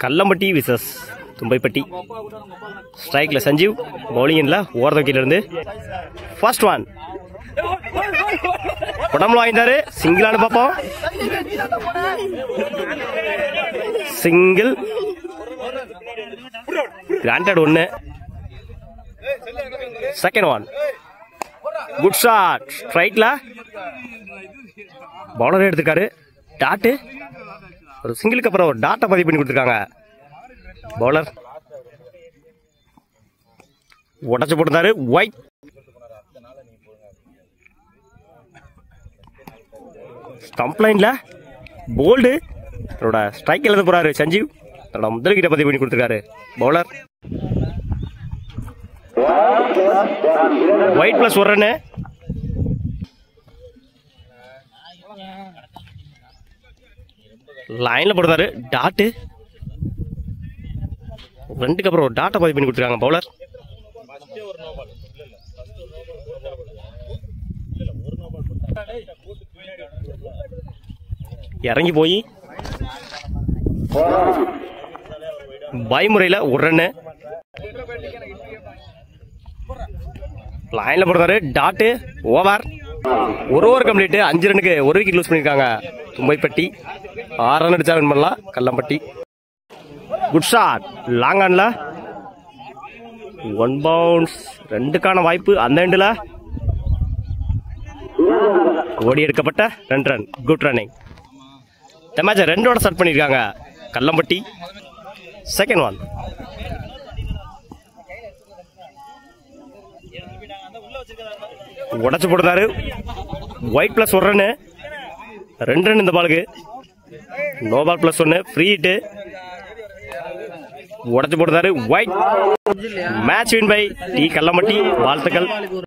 Kallampatti versus Thumbaipatti. ஸ்ட்ரைக்ல சஞ்சீவ், பவுலிங்ல ஓரதொக்கில இருந்து ஃபர்ஸ்ட் ஒன் உடம்புல வாங்கிட்டாரு. சிங்கிளானு பார்ப்போம். சிங்கிள் கிராண்டட் ஒன்னு. Second one good shot. ஸ்ட்ரைக்ல பவுலர் எடுத்துக்காரு. டாட்டு ஒரு சிங்கிளுக்கு அப்புறம் ஒரு டாட்டை பதிவு பண்ணி கொடுத்துருக்காங்க. பவுலர் உடச்சு போட்டுருந்தாரு. ஒயிட் ஸ்டம்ப் லைன்ல போல்டு. அவரோட ஸ்ட்ரைக் எழுத போறாரு சஞ்சீவ். தன்னோட முதல் கிட்ட பதிவு பண்ணி கொடுத்துருக்காரு பவுலர். ஒயிட் பிளஸ் ஒரு ரன்னு. லைன்ல போடுறாரு. டாட்டு ரெண்டுக்கு அப்புறம் ஒரு டாட்டை பதிவு பண்ணி கொடுத்துருக்காங்க பவுலர். இறங்கி போய் பயமுறையில் ஒரு ரன்னு. லைன்ல போடுறாரு. Dot over. ஒரு ஓவர் கம்ப்ளீட். 5 ரன்னுக்கு ஒரு விக்கெட் லூஸ் பண்ணிருக்காங்க தும்பைப்பட்டி. 6 ரன் அடிச்சா வின் பண்ணலாம் கல்லம்பட்டி. Good shot. லாங் ஆன்ல 1 பவுன்ஸ். 2க்கான வாய்ப்பு அந்த எண்டில். ஓடி எடுக்கப்பட்ட 2 ரன். Good running. இந்த மேட்சை 2 ஸ்டார்ட் பண்ணியிருக்காங்க கல்லம்பட்டி. செகண்ட் ஒன் உடச்சு போடுறாரு. ஒயிட் பிளஸ் ஒரு ரன்னு. 2 ரன் இந்த பாலுக்கு. No ball plus 1. Free hit. உடச்சு போடுறாரு. Wide. Match win by T Kallampatti. வாழ்த்துக்கள்.